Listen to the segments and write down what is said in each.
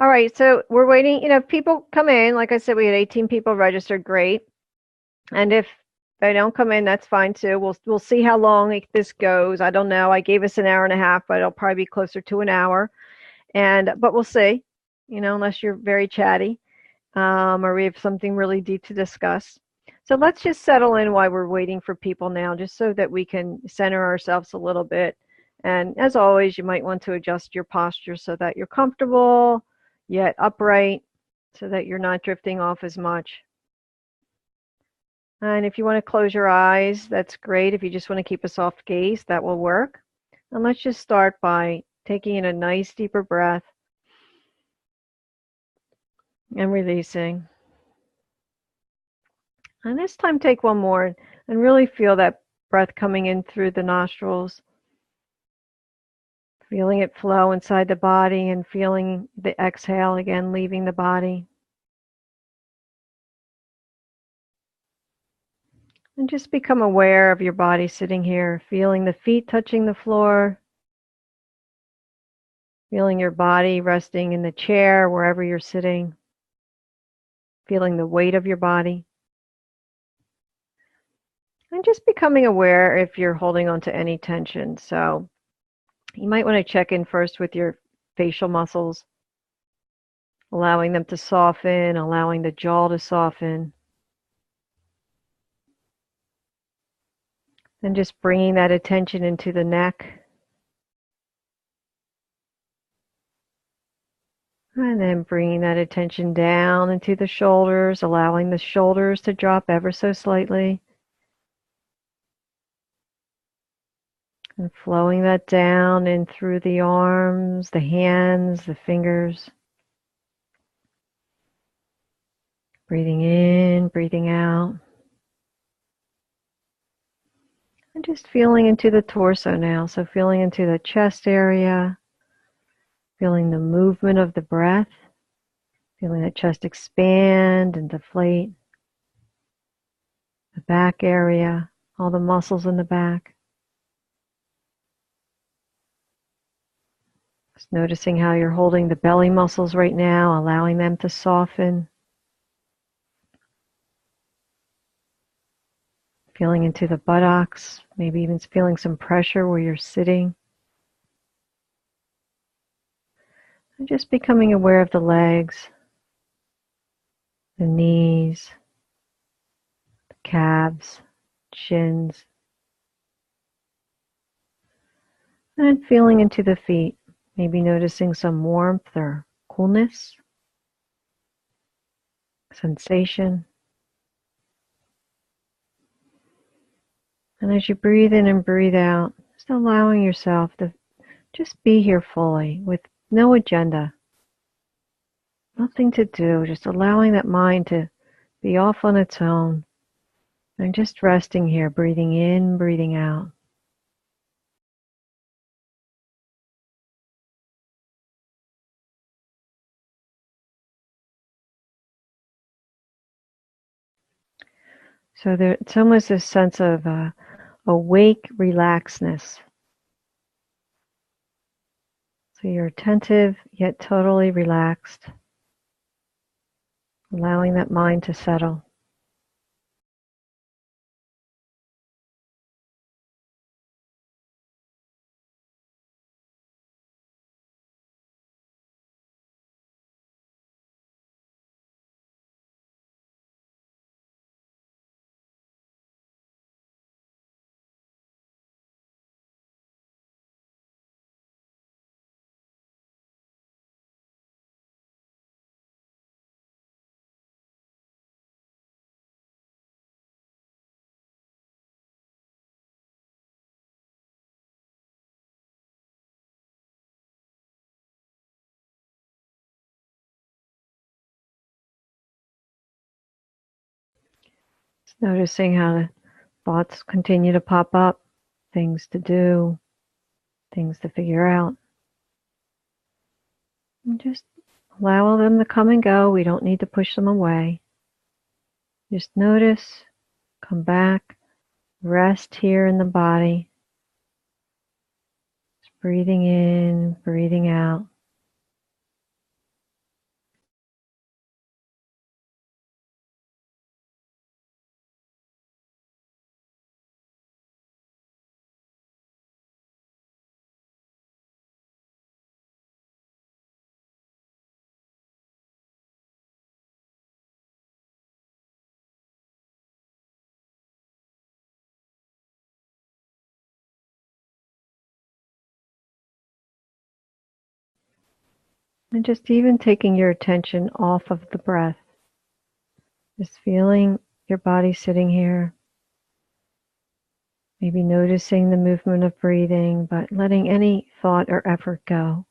All right, so we're waiting. People come in. Like I said, we had 18 people registered. Great. And if they don't come in, that's fine too. We'll see how long this goes. I don't know. I gave us an hour and a half, but it'll probably be closer to an hour. But we'll see. Unless you're very chatty, or we have something really deep to discuss. So let's just settle in while we're waiting for people now, just so that we can center ourselves a little bit. And as always, you might want to adjust your posture so that you're comfortable, yet upright, so that you're not drifting off as much. And if you want to close your eyes, that's great. If you just want to keep a soft gaze, that will work. And let's just start by taking in a nice deeper breath and releasing. And this time take one more and really feel that breath coming in through the nostrils. Feeling it flow inside the body and feeling the exhale again leaving the body. And just become aware of your body sitting here, feeling the feet touching the floor, feeling your body resting in the chair wherever you're sitting, feeling the weight of your body. And just becoming aware if you're holding on to any tension. So you might want to check in first with your facial muscles, allowing them to soften, allowing the jaw to soften. And just bringing that attention into the neck. And then bringing that attention down into the shoulders, allowing the shoulders to drop ever so slightly. And flowing that down in through the arms, the hands, the fingers. Breathing in, breathing out. And just feeling into the torso now. So feeling into the chest area. Feeling the movement of the breath. Feeling the chest expand and deflate. The back area. All the muscles in the back. Just noticing how you're holding the belly muscles right now, allowing them to soften. Feeling into the buttocks, maybe even feeling some pressure where you're sitting. And just becoming aware of the legs, the knees, the calves, shins. And feeling into the feet, maybe noticing some warmth or coolness, sensation. And as you breathe in and breathe out, just allowing yourself to just be here fully with no agenda, nothing to do, just allowing that mind to be off on its own and just resting here, breathing in, breathing out. So it's almost a sense of awake relaxedness. So you're attentive yet totally relaxed, allowing that mind to settle. Just noticing how the thoughts continue to pop up, things to do, things to figure out. And just allow them to come and go. We don't need to push them away. Just notice, come back, rest here in the body. Just breathing in, breathing out. And just even taking your attention off of the breath. Just feeling your body sitting here. Maybe noticing the movement of breathing, but letting any thought or effort go.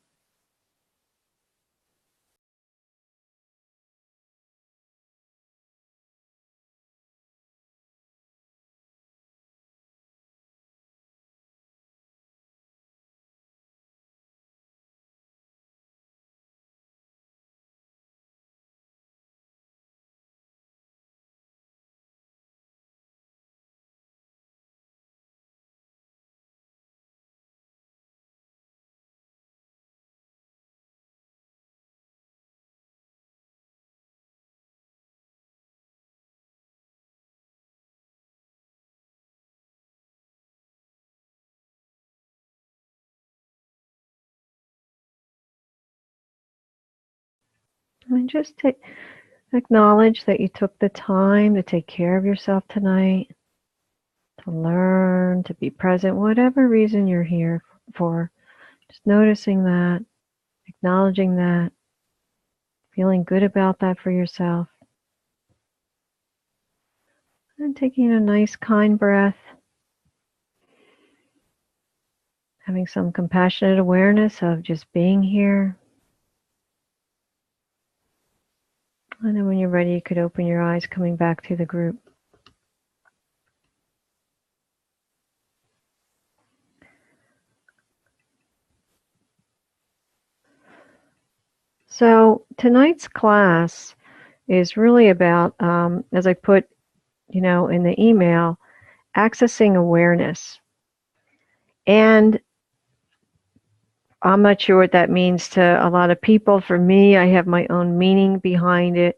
And just acknowledge that you took the time to take care of yourself tonight, to learn, to be present, whatever reason you're here for. Just noticing that, acknowledging that, feeling good about that for yourself. And taking a nice, kind breath. Having some compassionate awareness of just being here. And then when you're ready, you could open your eyes, coming back to the group. So tonight's class is really about, as I put, in the email, accessing awareness. And I'm not sure what that means to a lot of people. For me, I have my own meaning behind it.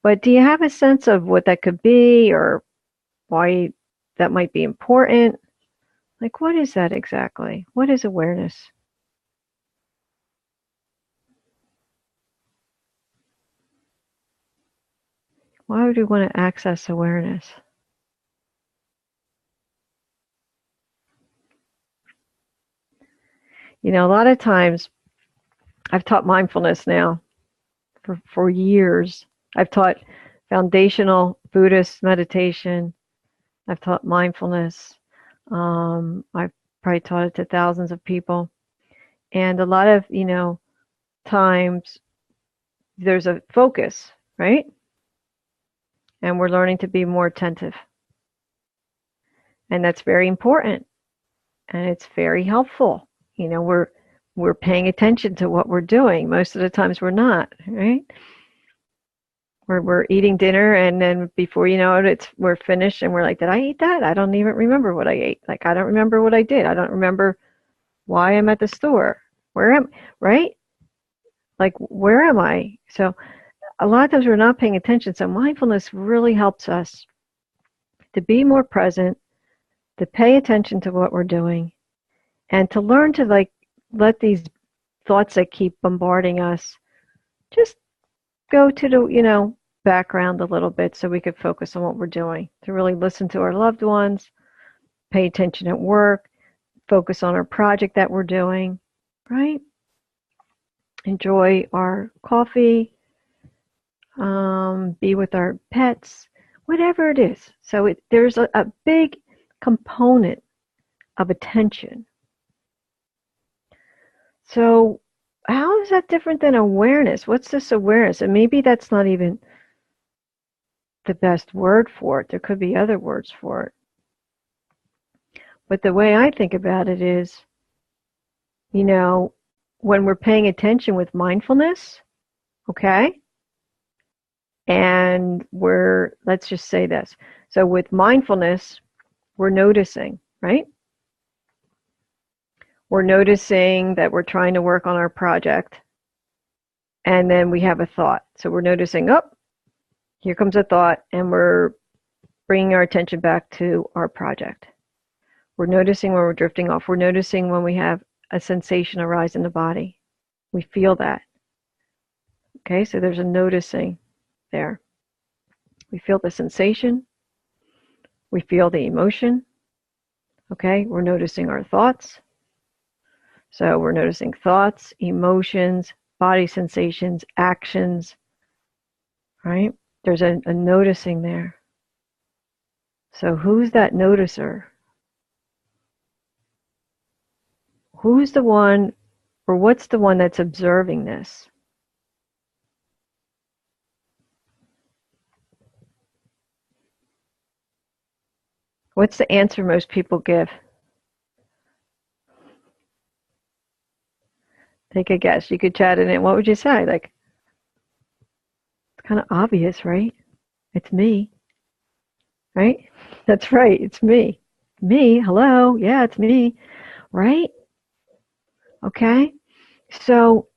But do you have a sense of what that could be, or why that might be important? Like, what is that exactly? What is awareness? Why would we want to access awareness? A lot of times I've taught mindfulness now for years. I've taught foundational Buddhist meditation. I've taught mindfulness. I've probably taught it to thousands of people. And a lot of, times there's a focus, right? And we're learning to be more attentive. And that's very important. And it's very helpful. We're paying attention to what we're doing. Most of the times we're not, right? We're eating dinner, and then before you know it, we're finished, and we're like, did I eat that? I don't even remember what I ate. Like, I don't remember what I did. I don't remember why I'm at the store. Where am I? Right? Like, where am I? So a lot of times we're not paying attention. So mindfulness really helps us to be more present, to pay attention to what we're doing, and to learn to let these thoughts that keep bombarding us just go to the, background a little bit, so we could focus on what we're doing, to really listen to our loved ones, pay attention at work, focus on our project that we're doing, right? Enjoy our coffee, be with our pets, whatever it is. So there's a big component of attention. So how is that different than awareness? What's this awareness? And maybe that's not even the best word for it. There could be other words for it. But the way I think about it is, when we're paying attention with mindfulness, okay? And let's just say this. So with mindfulness, we're noticing, right? We're noticing that we're trying to work on our project. And then we have a thought. So we're noticing, oh, here comes a thought, and we're bringing our attention back to our project. We're noticing when we're drifting off. We're noticing when we have a sensation arise in the body. We feel that. Okay, so there's a noticing there. We feel the sensation. We feel the emotion. Okay, we're noticing our thoughts. So we're noticing thoughts, emotions, body sensations, actions, right? There's a noticing there. So who's that noticer? Who's the one, or what's the one that's observing this? What's the answer most people give? Take a guess. You could chat it in. What would you say? Like, it's kind of obvious, right? It's me, right? That's right. It's me. Me. Hello. Yeah, it's me, right? Okay. So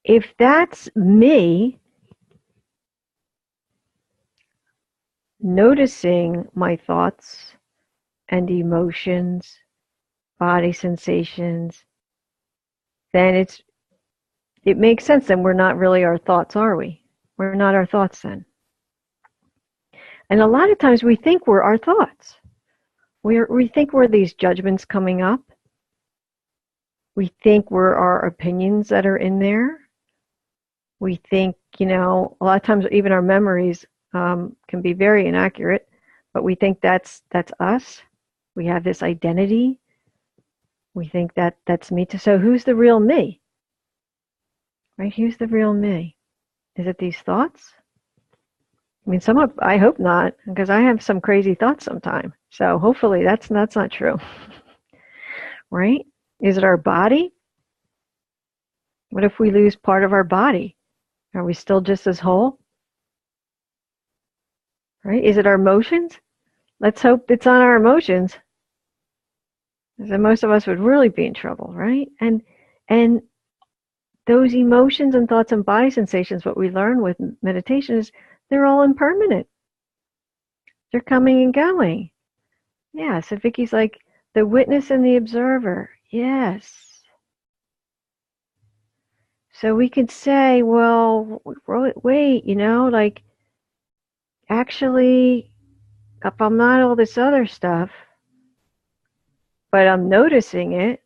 if that's me noticing my thoughts and emotions, body sensations, then it makes sense. Then we're not really our thoughts, are we? We're not our thoughts then. And a lot of times we think we're our thoughts. We think we're these judgments coming up. We think we're our opinions that are in there. We think, a lot of times even our memories can be very inaccurate, but we think that's us. We have this identity. We think that's me too. So who's the real me? Right? Who's the real me? Is it these thoughts? I mean, I hope not, because I have some crazy thoughts sometimes. So hopefully that's not true. Right? Is it our body? What if we lose part of our body? Are we still just as whole? Right? Is it our emotions? Let's hope it's on our emotions. Then most of us would really be in trouble, right? And those emotions and thoughts and body sensations, what we learn with meditation is they're all impermanent. They're coming and going. Yeah, so Vicky's like, the witness and the observer. Yes. So we could say, well, wait, like, actually, if I'm not all this other stuff, but I'm noticing it,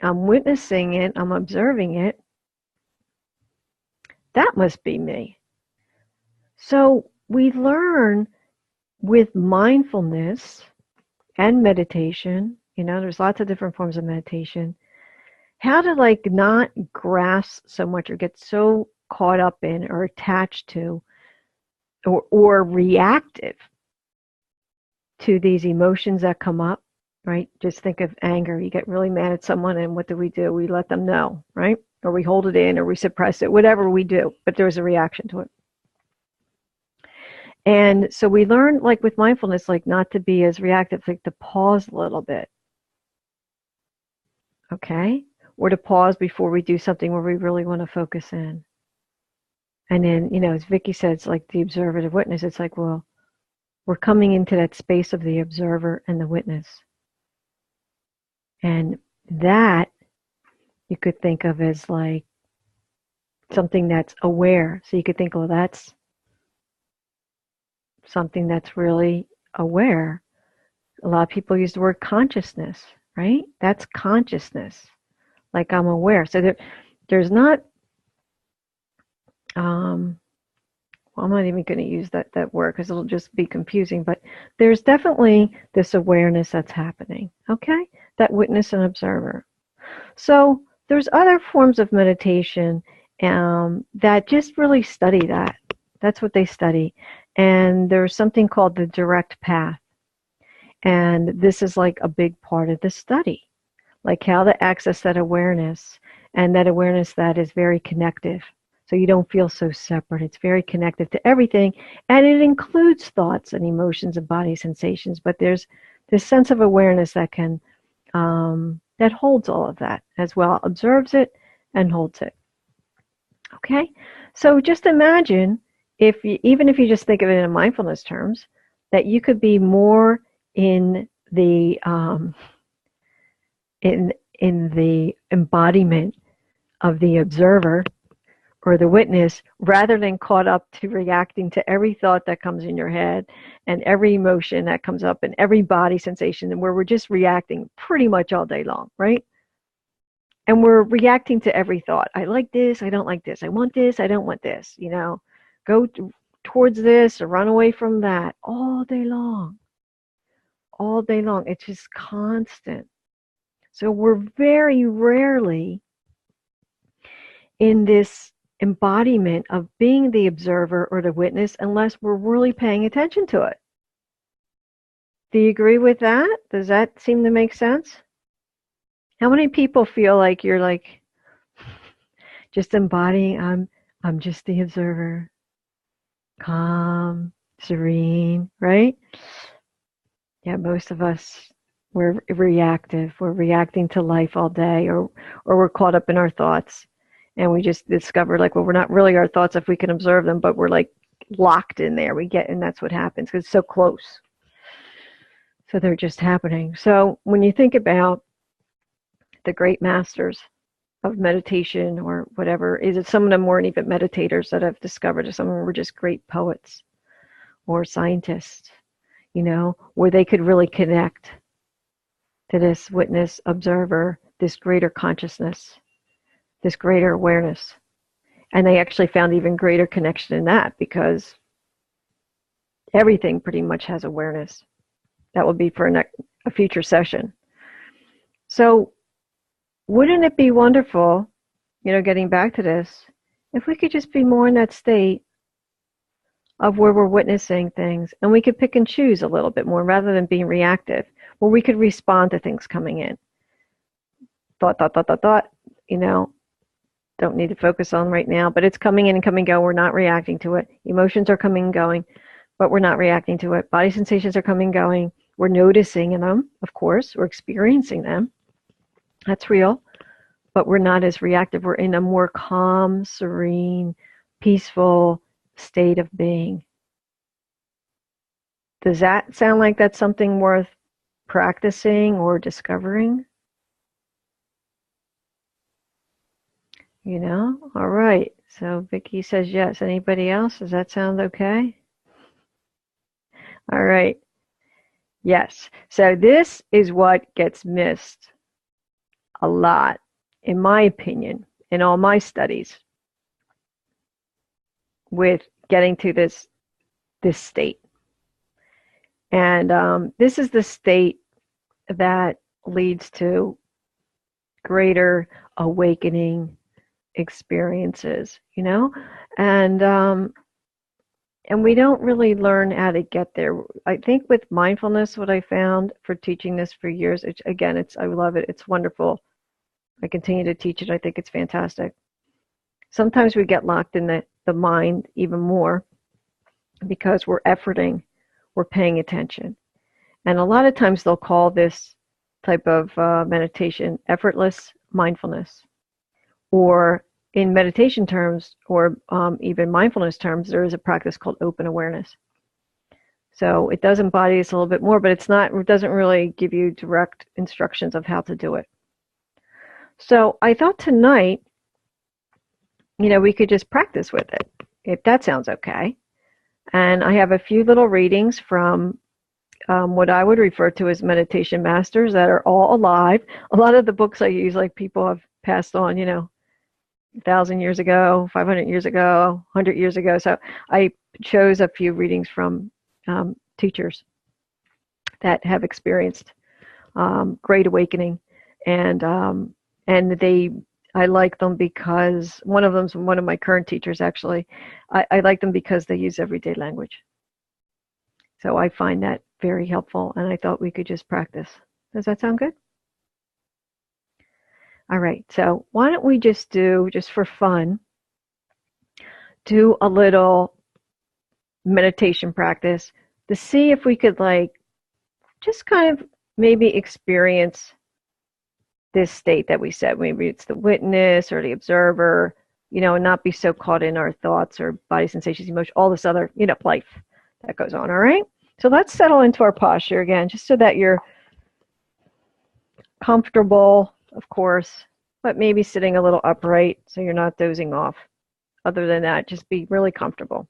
I'm witnessing it, I'm observing it, that must be me. So we learn with mindfulness and meditation, there's lots of different forms of meditation, how to like not grasp so much or get so caught up in or attached to or reactive to these emotions that come up, right? Just think of anger. You get really mad at someone and what do? We let them know, right? Or we hold it in or we suppress it, whatever we do, but there's a reaction to it. And so we learn, like with mindfulness, like not to be as reactive, like to pause a little bit. Okay? Or to pause before we do something where we really want to focus in. And then, as Vicky said, it's like the observative witness. It's like, well, we're coming into that space of the observer and the witness. And that you could think of as like something that's aware. So you could think, oh, that's something that's really aware. A lot of people use the word consciousness, right? That's consciousness. Like I'm aware. So there's not, well, I'm not even going to use that word because it'll just be confusing, but there's definitely this awareness that's happening, okay? That witness and observer. So there's other forms of meditation that just really study that. That's what they study. And there's something called the direct path. And this is like a big part of the study, like how to access that awareness, and that awareness that is very connective. So you don't feel so separate. It's very connected to everything. And it includes thoughts and emotions and body sensations. But there's this sense of awareness that can, that holds all of that as well, observes it and holds it. Okay? So just imagine, even if you just think of it in mindfulness terms, that you could be more in the in the embodiment of the observer or the witness, rather than caught up to reacting to every thought that comes in your head and every emotion that comes up and every body sensation, and where we're just reacting pretty much all day long, right? And we're reacting to every thought. I like this, I don't like this. I want this, I don't want this. Go towards this or run away from that all day long. All day long. It's just constant. So we're very rarely in this embodiment of being the observer or the witness unless we're really paying attention to it. Do you agree with that? Does that seem to make sense? How many people feel like you're like just embodying, I'm just the observer, calm, serene, right? Yeah, most of us, we're reactive. We're reacting to life all day, or we're caught up in our thoughts. And we just discover, like, well, we're not really our thoughts if we can observe them, but we're like locked in there. And that's what happens because it's so close. So they're just happening. So when you think about the great masters of meditation or whatever, is it some of them weren't even meditators that I've discovered, or some of them were just great poets or scientists, where they could really connect to this witness, observer, this greater consciousness, this greater awareness. And they actually found even greater connection in that because everything pretty much has awareness. That will be for a future session. So wouldn't it be wonderful, getting back to this, if we could just be more in that state of where we're witnessing things and we could pick and choose a little bit more rather than being reactive, where we could respond to things coming in. Thought, don't need to focus on right now, but it's coming in and coming and go. We're not reacting to it. Emotions are coming and going, but we're not reacting to it. Body sensations are coming and going. We're noticing them, of course. We're experiencing them. That's real. But we're not as reactive. We're in a more calm, serene, peaceful state of being. Does that sound like that's something worth practicing or discovering? All right. So Vicki says yes. Anybody else? Does that sound okay? All right. Yes. So this is what gets missed a lot, in my opinion, in all my studies with getting to this state. And this is the state that leads to greater awakening experiences, and we don't really learn how to get there. I think with mindfulness, what I found for teaching this for years, I love it. It's wonderful. I continue to teach it. I think it's fantastic. Sometimes we get locked in the mind even more because we're efforting, we're paying attention. And a lot of times they'll call this type of meditation effortless mindfulness. Or in meditation terms, or even mindfulness terms, there is a practice called open awareness. So it does embody this a little bit more, but it doesn't really give you direct instructions of how to do it. So I thought tonight, we could just practice with it, if that sounds okay. And I have a few little readings from what I would refer to as meditation masters that are all alive. A lot of the books I use, like people have passed on, 1,000 years ago, 500 years ago, 100 years ago. So I chose a few readings from teachers that have experienced great awakening, and I like them because one of them's one of my current teachers, actually. I like them because they use everyday language. So I find that very helpful, and I thought we could just practice. Does that sound good? All right, so why don't we just for fun, do a little meditation practice to see if we could just kind of maybe experience this state that we said. Maybe it's the witness or the observer, and not be so caught in our thoughts or body sensations, emotion, all this other, life that goes on, all right? So let's settle into our posture again, just so that you're comfortable, of course, but maybe sitting a little upright so you're not dozing off. Other than that, just be really comfortable.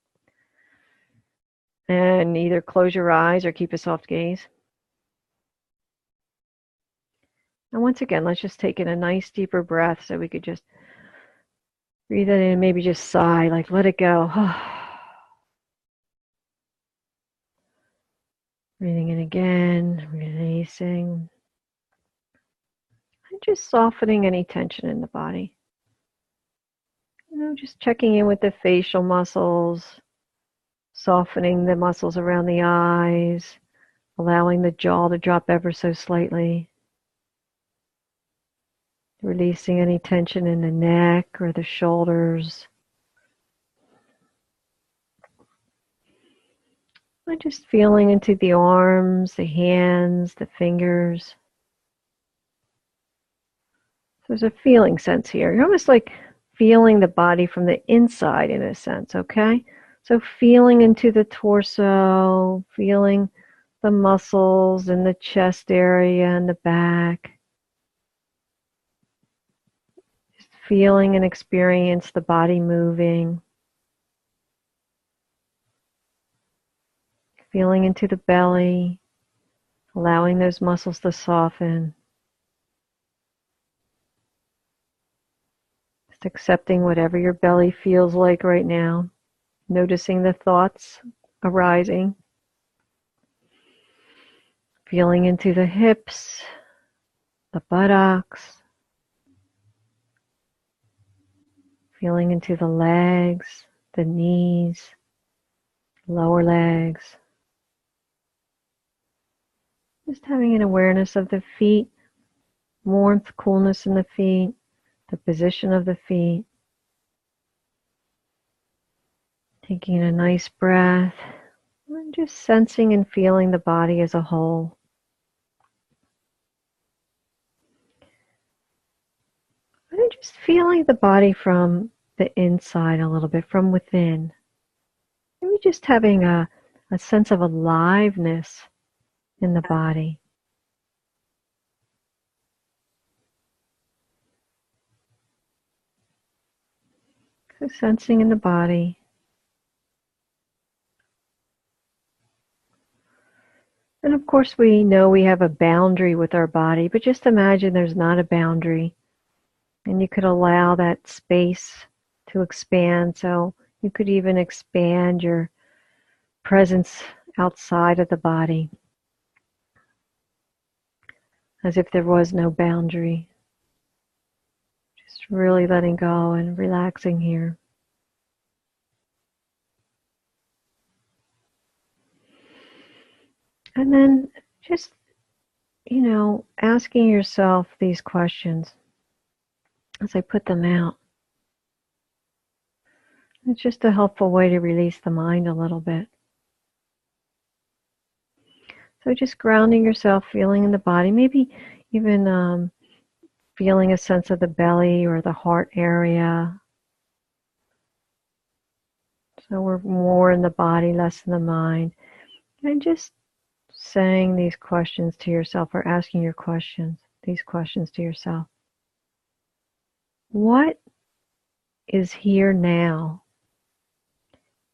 And either close your eyes or keep a soft gaze. And once again, let's just take in a nice deeper breath so we could just breathe it in and maybe just sigh, like let it go. Breathing in again, releasing. And just softening any tension in the body. Just checking in with the facial muscles, softening the muscles around the eyes, allowing the jaw to drop ever so slightly. Releasing any tension in the neck or the shoulders. And just feeling into the arms, the hands, the fingers. There's a feeling sense here. You're almost like feeling the body from the inside in a sense, okay? So feeling into the torso, feeling the muscles in the chest area and the back. Just feeling and experience the body moving. Feeling into the belly, allowing those muscles to soften. Just accepting whatever your belly feels like right now. Noticing the thoughts arising. Feeling into the hips, the buttocks. Feeling into the legs, the knees, lower legs. Just having an awareness of the feet, warmth, coolness in the feet, the position of the feet. Taking a nice breath and just sensing and feeling the body as a whole. And just feeling the body from the inside a little bit, from within. Maybe just having a sense of aliveness in the body. So sensing in the body. And of course we know we have a boundary with our body, but just imagine there's not a boundary. And you could allow that space to expand. So you could even expand your presence outside of the body, as if there was no boundary. Just really letting go and relaxing here. And then just, asking yourself these questions as I put them out. It's just a helpful way to release the mind a little bit. So just grounding yourself, feeling in the body, maybe even feeling a sense of the belly or the heart area. So we're more in the body, less in the mind. And just saying these questions to yourself, or asking these questions to yourself. What is here now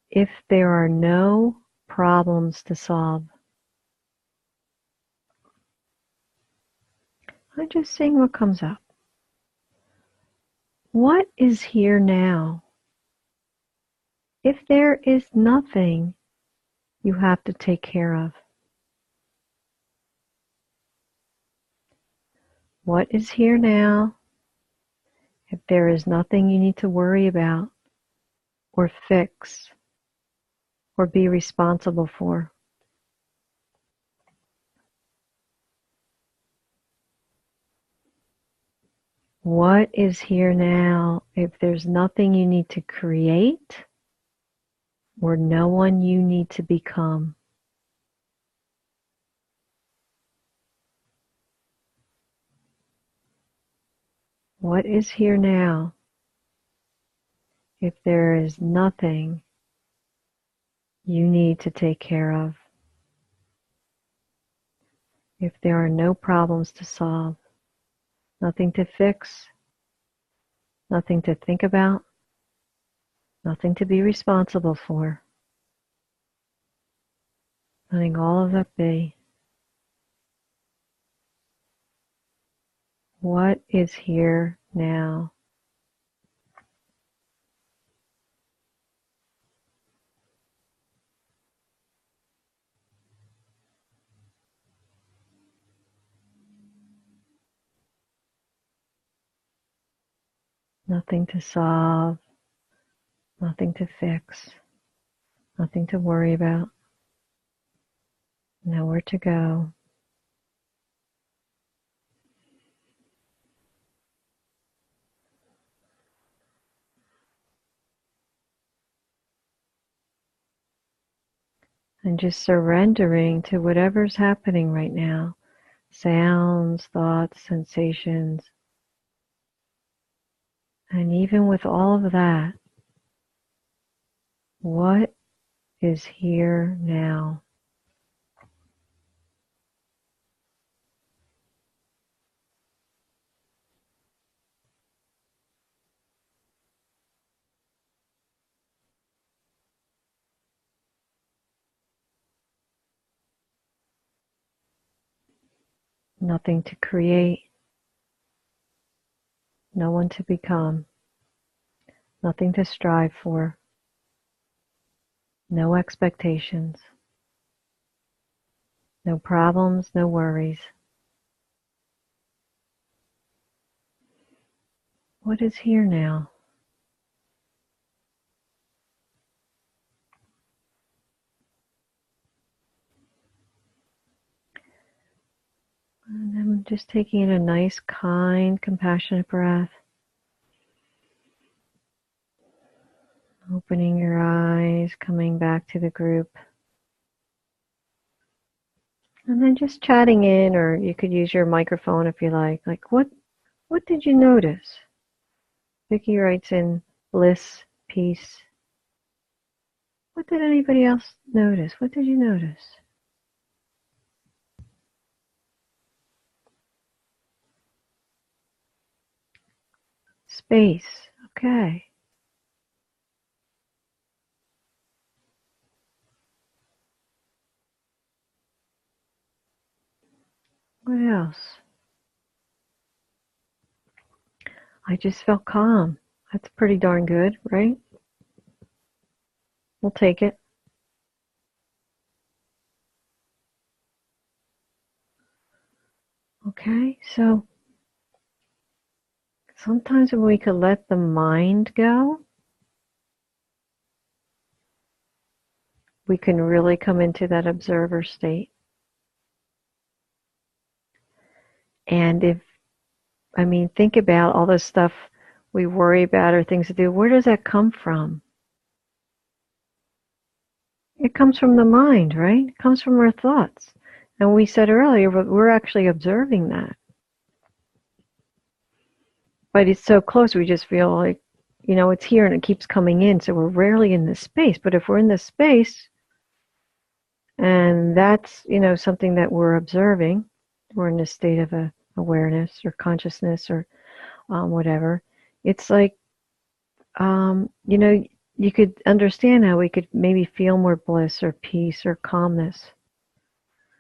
if there are no problems to solve? I'm just seeing what comes up. What is here now if there is nothing you have to take care of? What is here now if there is nothing you need to worry about or fix or be responsible for? What is here now if there's nothing you need to create or no one you need to become? What is here now if there is nothing you need to take care of? If there are no problems to solve, nothing to fix, nothing to think about, nothing to be responsible for. Letting all of that be. What is here now? Nothing to solve, nothing to fix, nothing to worry about, nowhere to go. And just surrendering to whatever's happening right now. Sounds, thoughts, sensations. And even with all of that, what is here now? Nothing to create, no one to become, nothing to strive for, no expectations, no problems, no worries. What is here now? And I'm just taking in a nice, kind, compassionate breath. Opening your eyes, coming back to the group. And then just chatting in, or you could use your microphone if you like. Like, what did you notice? Vicky writes in bliss, peace. What did anybody else notice? What did you notice? Space. Okay. What else? I just felt calm. That's pretty darn good, right? We'll take it. Okay, so sometimes when we could let the mind go, we can really come into that observer state. And think about all the stuff we worry about or things to do. Where does that come from? It comes from the mind, right? It comes from our thoughts. And we said earlier, we're actually observing that. But it's so close, we just feel like, it's here and it keeps coming in. So we're rarely in this space. But if we're in this space, and that's, something that we're observing, we're in a state of awareness or consciousness or whatever. It's like, you could understand how we could maybe feel more bliss or peace or calmness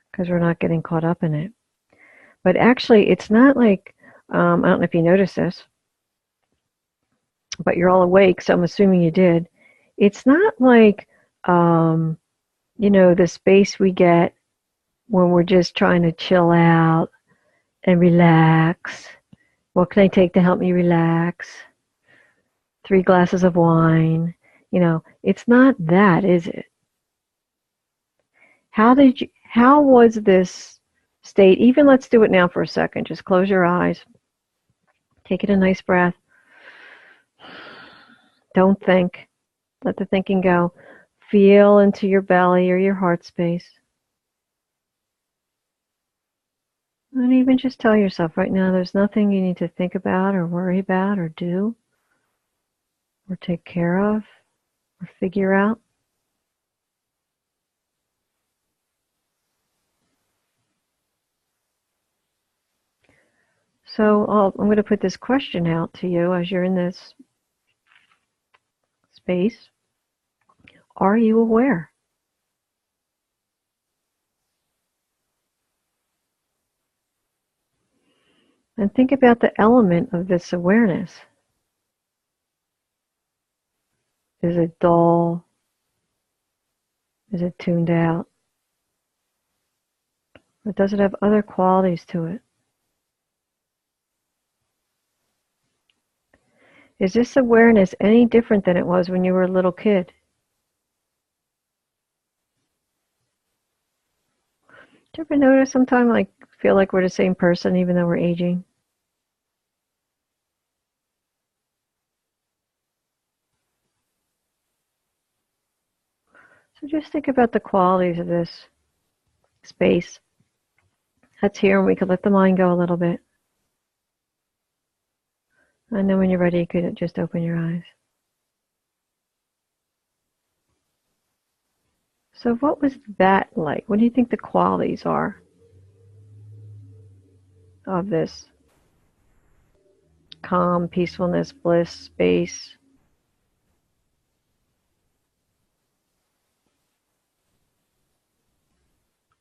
because we're not getting caught up in it. But actually, it's not like, I don't know if you noticed this, but you're all awake, so I'm assuming you did. It's not like, the space we get when we're just trying to chill out and relax. What can I take to help me relax? 3 glasses of wine. It's not that, is it? How was this state? Even let's do it now for a second. Just close your eyes. Take in a nice breath. Don't think. Let the thinking go. Feel into your belly or your heart space. And even just tell yourself right now there's nothing you need to think about or worry about or do or take care of or figure out. So I'm going to put this question out to you as you're in this space. Are you aware? And think about the element of this awareness. Is it dull? Is it tuned out? Or does it have other qualities to it? Is this awareness any different than it was when you were a little kid? Do you ever notice sometimes like feel like we're the same person even though we're aging? So just think about the qualities of this space that's here, and we could let the mind go a little bit. And then when you're ready, you could just open your eyes. So what was that like? What do you think the qualities are of this calm, peacefulness, bliss, space?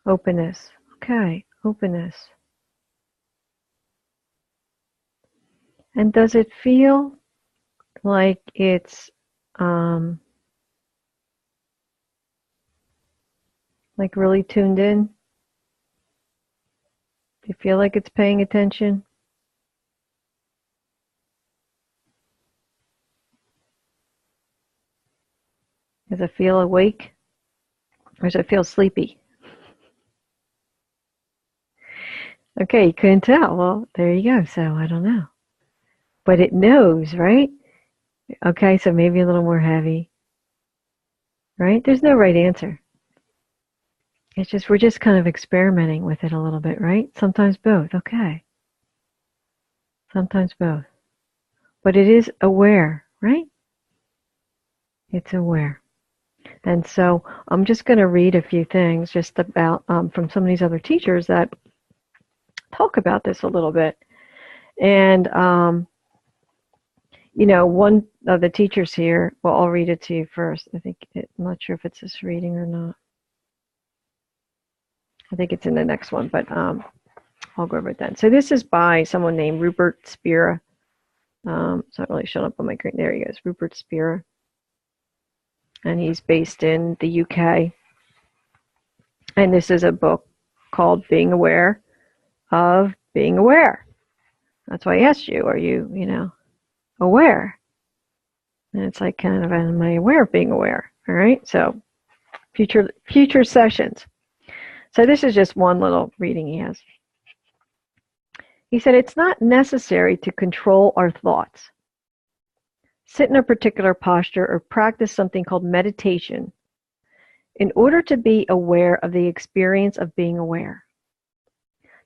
Openness. Okay, openness. And does it feel like it's like really tuned in? Do you feel like it's paying attention? Does it feel awake? Or does it feel sleepy? Okay, you couldn't tell. Well, there you go. So I don't know. But it knows, right? Okay, so maybe a little more heavy. Right? There's no right answer. It's just, we're just kind of experimenting with it a little bit, right? Sometimes both. Okay. Sometimes both. But it is aware, right? It's aware. And so I'm just going to read a few things just about from some of these other teachers that talk about this a little bit. And, you know, one of the teachers here, well, I'll read it to you first. I'm not sure if it's this reading or not. I think it's in the next one, but I'll go over it then. So this is by someone named Rupert Spira. It's not really showing up on my screen. There he goes, Rupert Spira. And he's based in the UK. And this is a book called Being Aware of Being Aware. That's why I asked you, are you, aware? And it's like, kind of, am I aware of being aware? All right, so future sessions. So this is just one little reading he has. He said, it's not necessary to control our thoughts, sit in a particular posture, or practice something called meditation in order to be aware of the experience of being aware.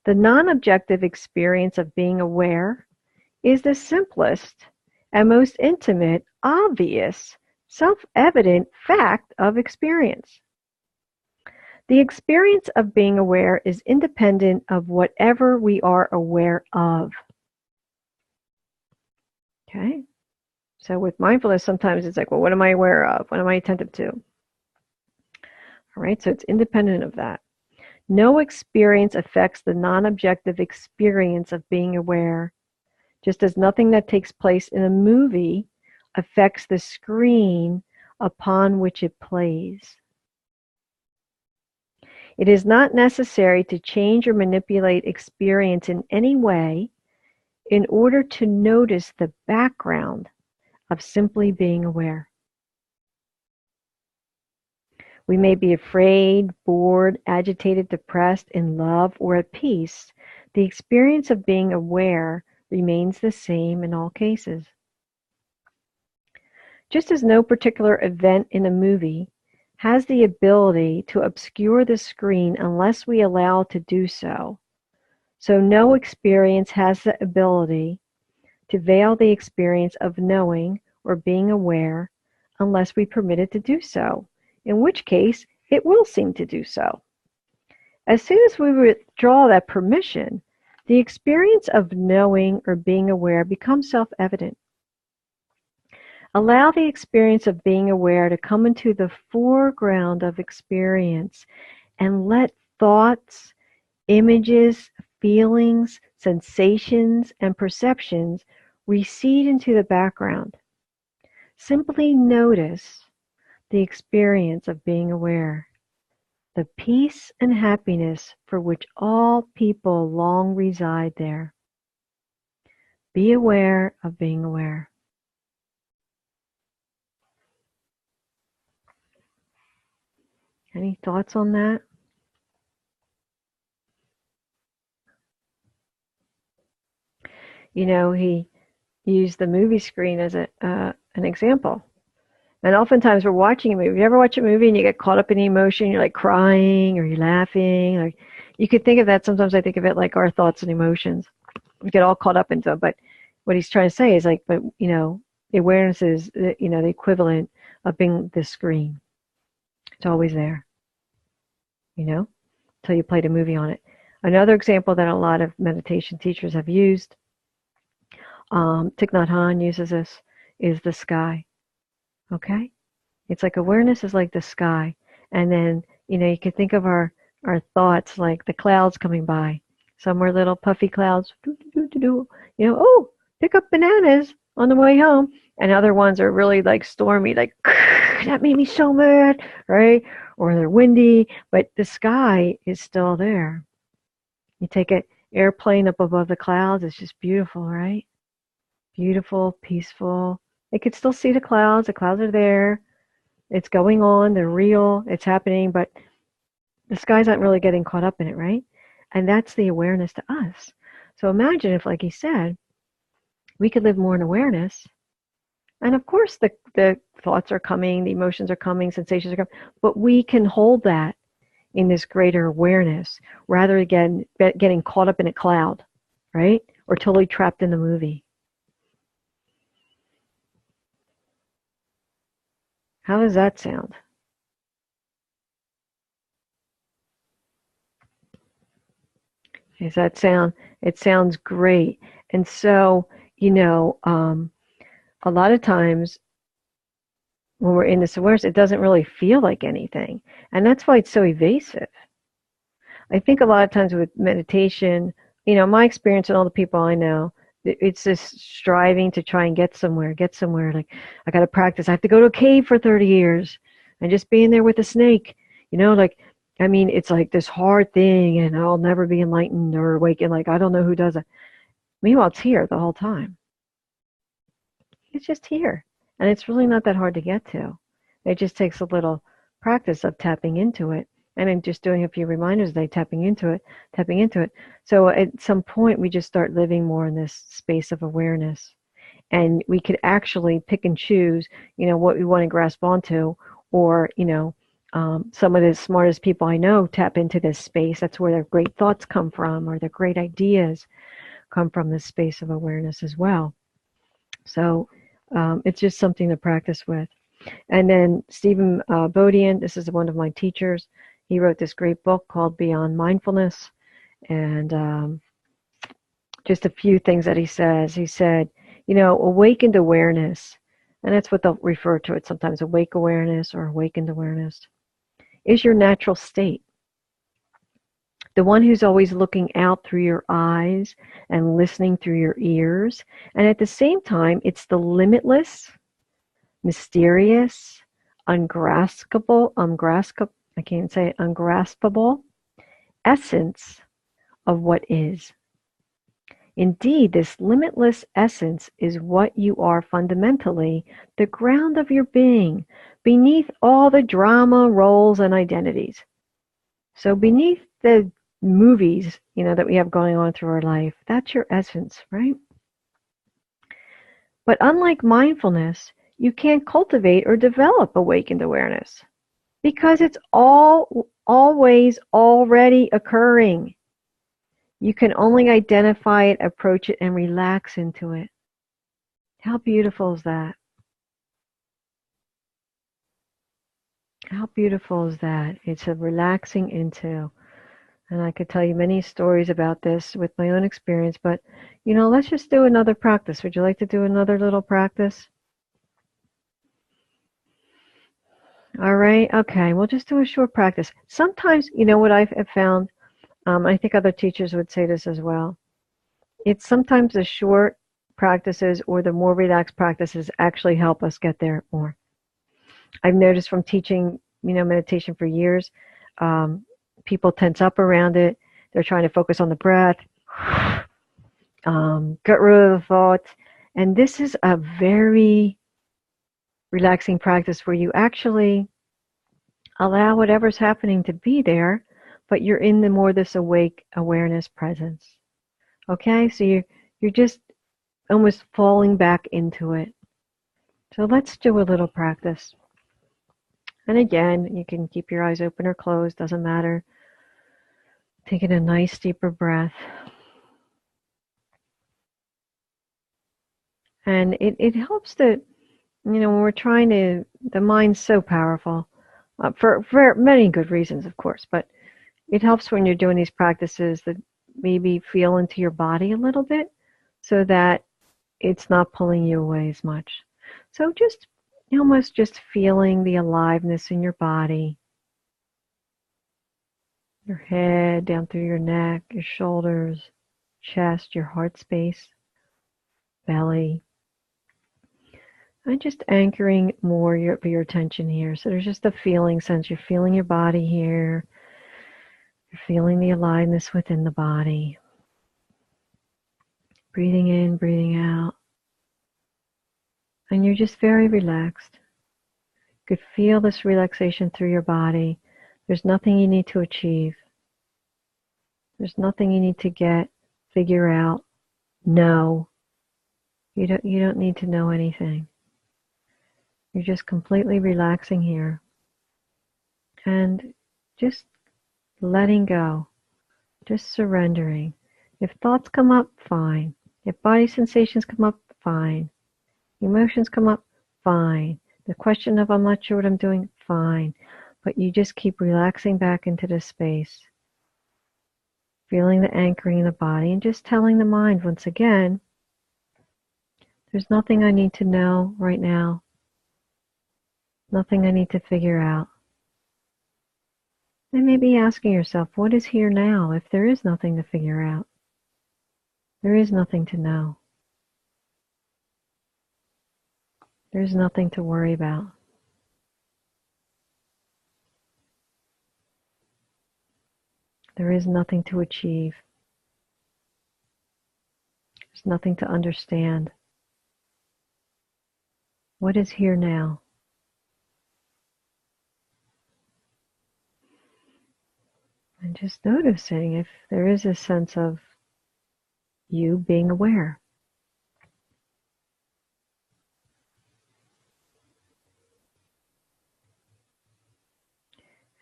The non-objective experience of being aware is the simplest and most intimate, obvious, self-evident fact of experience. The experience of being aware is independent of whatever we are aware of. Okay? So with mindfulness, sometimes it's like, well, what am I aware of? What am I attentive to? All right, so it's independent of that. No experience affects the non-objective experience of being aware, just as nothing that takes place in a movie affects the screen upon which it plays. It is not necessary to change or manipulate experience in any way in order to notice the background of simply being aware. We may be afraid, bored, agitated, depressed, in love, or at peace. The experience of being aware remains the same in all cases. Just as no particular event in a movie has the ability to obscure the screen unless we allow it to do so, so no experience has the ability to veil the experience of knowing or being aware unless we permit it to do so, in which case it will seem to do so. As soon as we withdraw that permission, the experience of knowing or being aware becomes self-evident. Allow the experience of being aware to come into the foreground of experience and let thoughts, images, feelings, sensations and perceptions recede into the background. Simply notice the experience of being aware, the peace and happiness for which all people long reside there. Be aware of being aware. Any thoughts on that? You know, he used the movie screen as an example. And oftentimes we're watching a movie. You ever watch a movie and you get caught up in the emotion? You're like crying or you're laughing. Or you could think of that. Sometimes I think of it like our thoughts and emotions. We get all caught up into it. But what he's trying to say is like, but you know, the awareness is, you know, the equivalent of being the screen. It's always there, you know, until you played a movie on it. Another example that a lot of meditation teachers have used, Thich Nhat Hanh uses this, is the sky. Okay? It's like awareness is like the sky. And then, you know, you could think of our thoughts like the clouds coming by. Some are little puffy clouds. You know, oh, pick up bananas on the way home. And other ones are really like stormy, like, that made me so mad, right? Or they're windy, but the sky is still there. You take an airplane up above the clouds, it's just beautiful, right? Beautiful, peaceful. They could still see the clouds are there. It's going on, they're real, it's happening, but the sky's not really getting caught up in it, right? And that's the awareness to us. So imagine if, like he said, we could live more in awareness. And of course the thoughts are coming, the emotions are coming, sensations are coming, but we can hold that in this greater awareness rather than getting caught up in a cloud, right? Or totally trapped in the movie. How does that sound? Does that sound? It sounds great. And so, you know, a lot of times when we're in this awareness, it doesn't really feel like anything. And that's why it's so evasive. I think a lot of times with meditation, you know, my experience and all the people I know, it's this striving to try and get somewhere. Like, I got to practice. I have to go to a cave for 30 years and just being there with a snake, you know, like, I mean, it's like this hard thing and I'll never be enlightened or awakened. Like, I don't know who does it. Meanwhile, it's here the whole time. It's just here. And it's really not that hard to get to. It just takes a little practice of tapping into it. And then just doing a few reminders a day, tapping into it. So at some point, we just start living more in this space of awareness. And we could actually pick and choose, you know, what we want to grasp onto. Or, you know, some of the smartest people I know tap into this space. That's where their great thoughts come from, or their great ideas come from this space of awareness as well. So it's just something to practice with. And then Stephen Bodian, this is one of my teachers. He wrote this great book called Beyond Mindfulness. And just a few things that he says. He said, you know, awakened awareness, and that's what they'll refer to it sometimes, awake awareness or awakened awareness, is your natural state. The one who's always looking out through your eyes and listening through your ears. And at the same time, it's the limitless, mysterious, ungraspable essence of what is. Indeed, this limitless essence is what you are fundamentally, the ground of your being, beneath all the drama, roles, and identities. So beneath the movies, you know, that we have going on through our life, that's your essence, right? But unlike mindfulness, you can't cultivate or develop awakened awareness because it's always already occurring. You can only identify it, approach it, and relax into it. How beautiful is that? How beautiful is that? It's a relaxing into. And I could tell you many stories about this with my own experience, but, you know, let's just do another practice. Would you like to do another little practice? All right. Okay. We'll just do a short practice. Sometimes, you know what I've found, I think other teachers would say this as well. It's sometimes the short practices or the more relaxed practices actually help us get there more. I've noticed from teaching, meditation for years, people tense up around it. They're trying to focus on the breath, get rid of the thoughts. And this is a very relaxing practice where you actually allow whatever's happening to be there, but you're in the more this awake awareness presence. Okay, so you're just almost falling back into it. So let's do a little practice. And again, you can keep your eyes open or closed, doesn't matter. Taking a nice deeper breath. And it helps that, when we're trying to, the mind's so powerful, for many good reasons, of course, but it helps when you're doing these practices that maybe feel into your body a little bit so that it's not pulling you away as much. So just almost just feeling the aliveness in your body, your head down through your neck, your shoulders, chest, your heart space, belly. And just anchoring more your attention here. So there's just a feeling sense. You're feeling your body here. You're feeling the aliveness within the body. Breathing in, breathing out. And you're just very relaxed. You could feel this relaxation through your body. There's nothing you need to achieve. There's nothing you need to get, figure out, know. You don't need to know anything. You're just completely relaxing here. And just letting go. Just surrendering. If thoughts come up, fine. If body sensations come up, fine. Emotions come up, fine. The question of I'm not sure what I'm doing, fine. But you just keep relaxing back into this space. Feeling the anchoring in the body and just telling the mind once again, there's nothing I need to know right now. Nothing I need to figure out. And maybe asking yourself, what is here now if there is nothing to figure out? There is nothing to know. There's nothing to worry about. There is nothing to achieve. There's nothing to understand. What is here now? And just noticing if there is a sense of you being aware.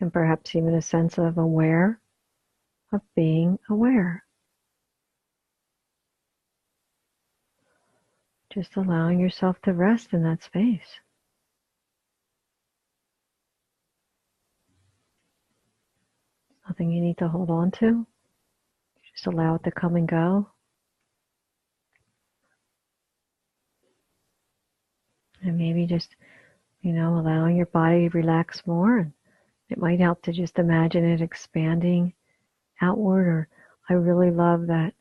And perhaps even a sense of aware of being aware. Just allowing yourself to rest in that space. Nothing you need to hold on to. Just allow it to come and go. And maybe just, allowing your body to relax more. And it might help to just imagine it expanding outward. Or I really love that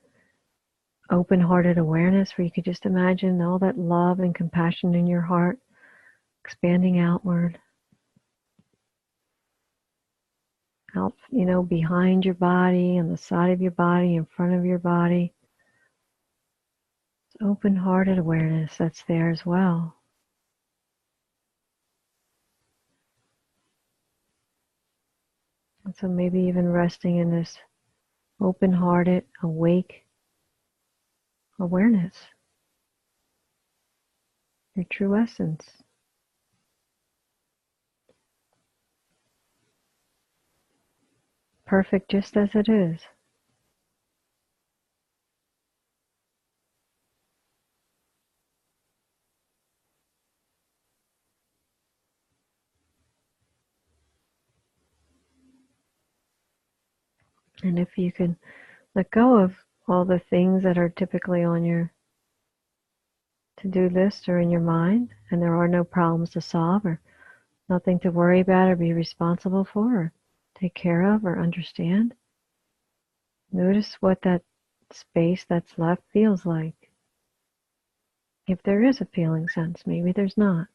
open-hearted awareness where you could just imagine all that love and compassion in your heart expanding outward. Out, behind your body, on the side of your body, in front of your body. It's open-hearted awareness that's there as well. And so maybe even resting in this open-hearted, awake awareness. Your true essence. Perfect just as it is. And if you can let go of all the things that are typically on your to-do list or in your mind, and there are no problems to solve or nothing to worry about or be responsible for or take care of or understand, notice what that space that's left feels like. If there is a feeling sense, maybe there's not.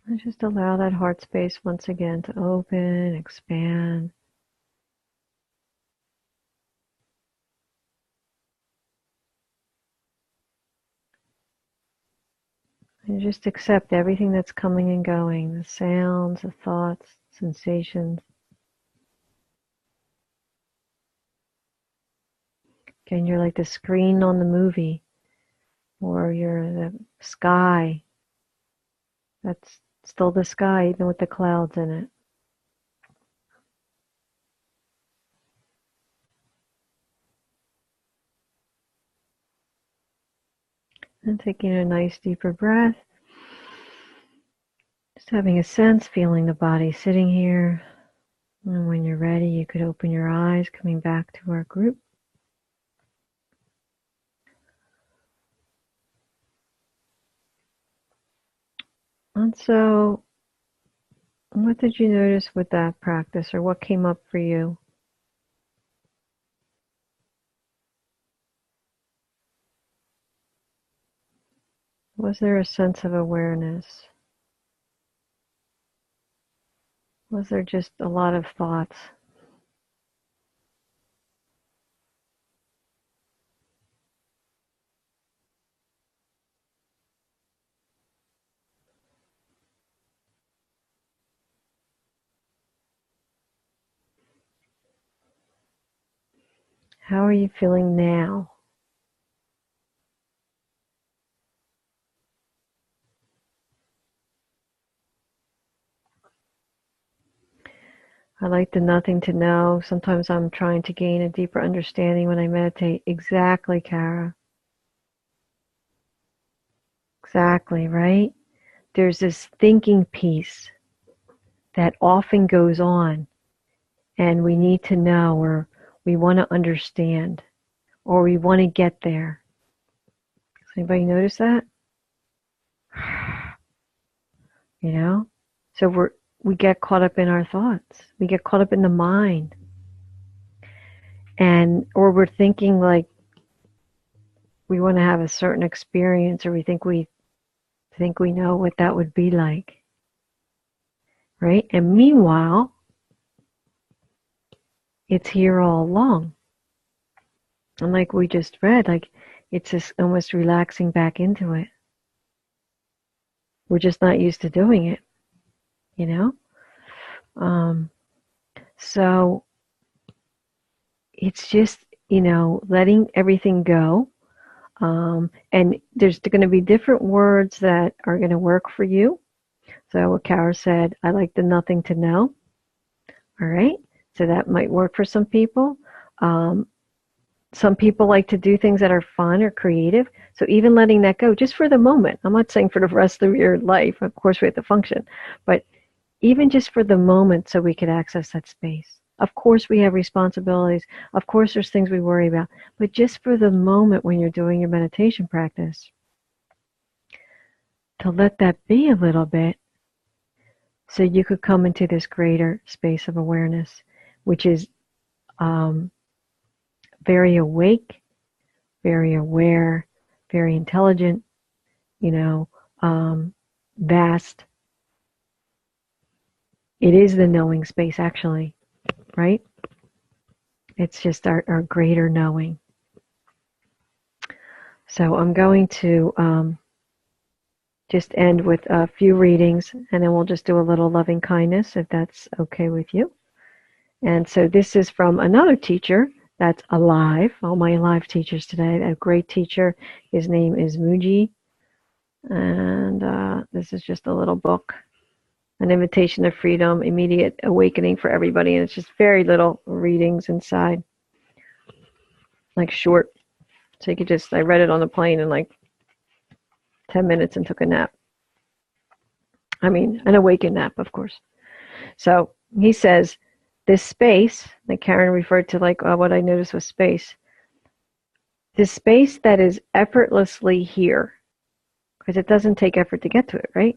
And just allow that heart space once again to open, expand. And just accept everything that's coming and going, the sounds, the thoughts, sensations. Again, you're like the screen on the movie, or you're the sky. That's still the sky, even with the clouds in it. And taking a nice deeper breath. Just having a sense, feeling the body sitting here. And when you're ready, you could open your eyes, coming back to our group. And so, what did you notice with that practice, or what came up for you? Was there a sense of awareness? Was there just a lot of thoughts? How are you feeling now? I like the nothing to know. Sometimes I'm trying to gain a deeper understanding when I meditate. Exactly, Kara. Exactly, right? There's this thinking piece that often goes on, and we need to know, or we want to understand, or we want to get there. Does anybody notice that? You know? So we get caught up in our thoughts. We get caught up in the mind. Or we're thinking like we want to have a certain experience, or we think we know what that would be like. Right? And meanwhile, it's here all along. And like we just read, like it's just almost relaxing back into it. We're just not used to doing it, you know? So it's just, letting everything go. And there's going to be different words that are going to work for you. So what Kara said, I like the nothing to know. All right. So that might work for some people. Some people like to do things that are fun or creative. So even letting that go just for the moment. I'm not saying for the rest of your life. Of course, we have to function. But even just for the moment so we could access that space. Of course, we have responsibilities. Of course, there's things we worry about. But just for the moment when you're doing your meditation practice, to let that be a little bit so you could come into this greater space of awareness, which is very awake, very aware, very intelligent, vast. It is the knowing space, actually, right? It's just our greater knowing. So I'm going to just end with a few readings, and then we'll just do a little loving kindness, if that's okay with you. And so this is from another teacher that's alive. All my alive teachers today. A great teacher. His name is Muji. And this is just a little book. An Invitation to Freedom, Immediate Awakening for Everybody. And it's just very little readings inside. Like short. So you could just, I read it on the plane in like 10 minutes and took a nap. I mean, an awakened nap, of course. So he says, this space, like Karen referred to, like what I noticed was space. This space that is effortlessly here. because it doesn't take effort to get to it, right?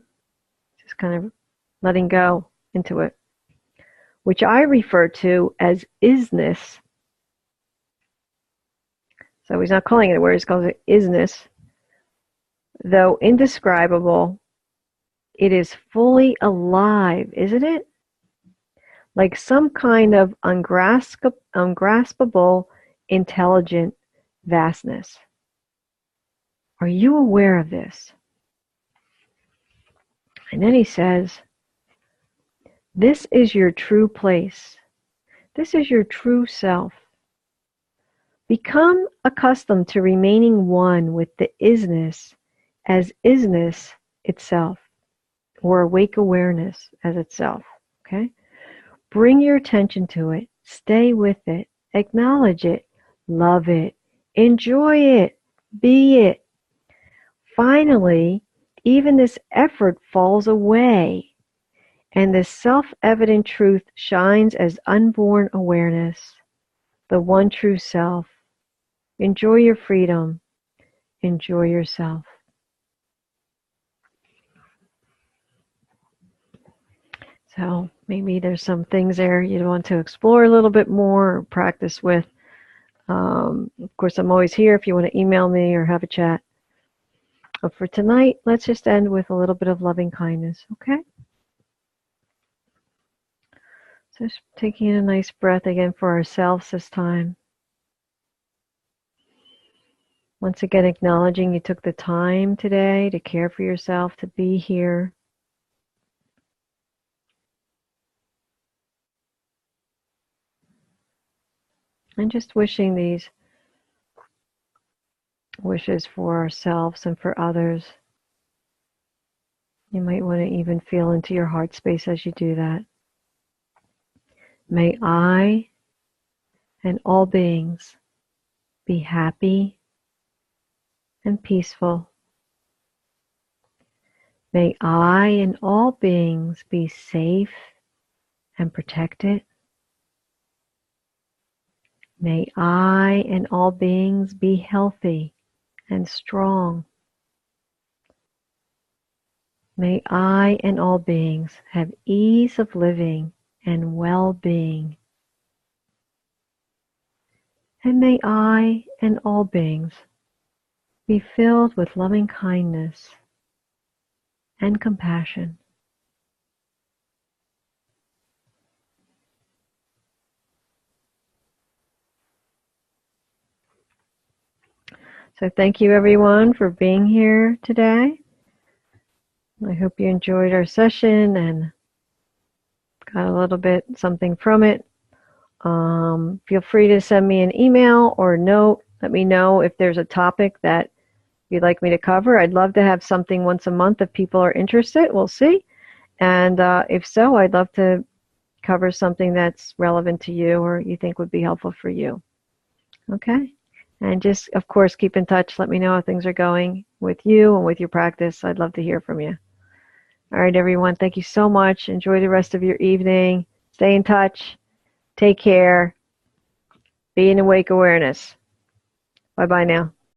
Just kind of letting go into it, which I refer to as isness. So he's not calling it a word, he's calling it isness. Though indescribable, it is fully alive, isn't it? Like some kind of ungraspable, intelligent vastness. Are you aware of this? And then he says, this is your true place. This is your true self. Become accustomed to remaining one with the isness as isness itself, or awake awareness as itself. Okay? Bring your attention to it. Stay with it. Acknowledge it. Love it. Enjoy it. Be it. Finally, even this effort falls away, and this self-evident truth shines as unborn awareness, the one true self. Enjoy your freedom. Enjoy yourself. So maybe there's some things there you want to explore a little bit more or practice with. Of course, I'm always here if you want to email me or have a chat. But for tonight, let's just end with a little bit of loving kindness, okay? So just taking a nice breath again for ourselves this time. Once again, acknowledging you took the time today to care for yourself, to be here. And just wishing these wishes for ourselves and for others. You might want to even feel into your heart space as you do that. May I and all beings be happy and peaceful. May I and all beings be safe and protected. May I and all beings be healthy and strong. May I and all beings have ease of living and well-being. And may I and all beings be filled with loving kindness and compassion. So thank you everyone for being here today. I hope you enjoyed our session and got a little bit something from it. Feel free to send me an email or a note. Let me know if there's a topic that you'd like me to cover. I'd love to have something once a month if people are interested. We'll see. And if so, I'd love to cover something that's relevant to you or you think would be helpful for you. Okay? And just, of course, keep in touch. Let me know how things are going with you and with your practice. I'd love to hear from you. All right, everyone. Thank you so much. Enjoy the rest of your evening. Stay in touch. Take care. Be in awake awareness. Bye-bye now.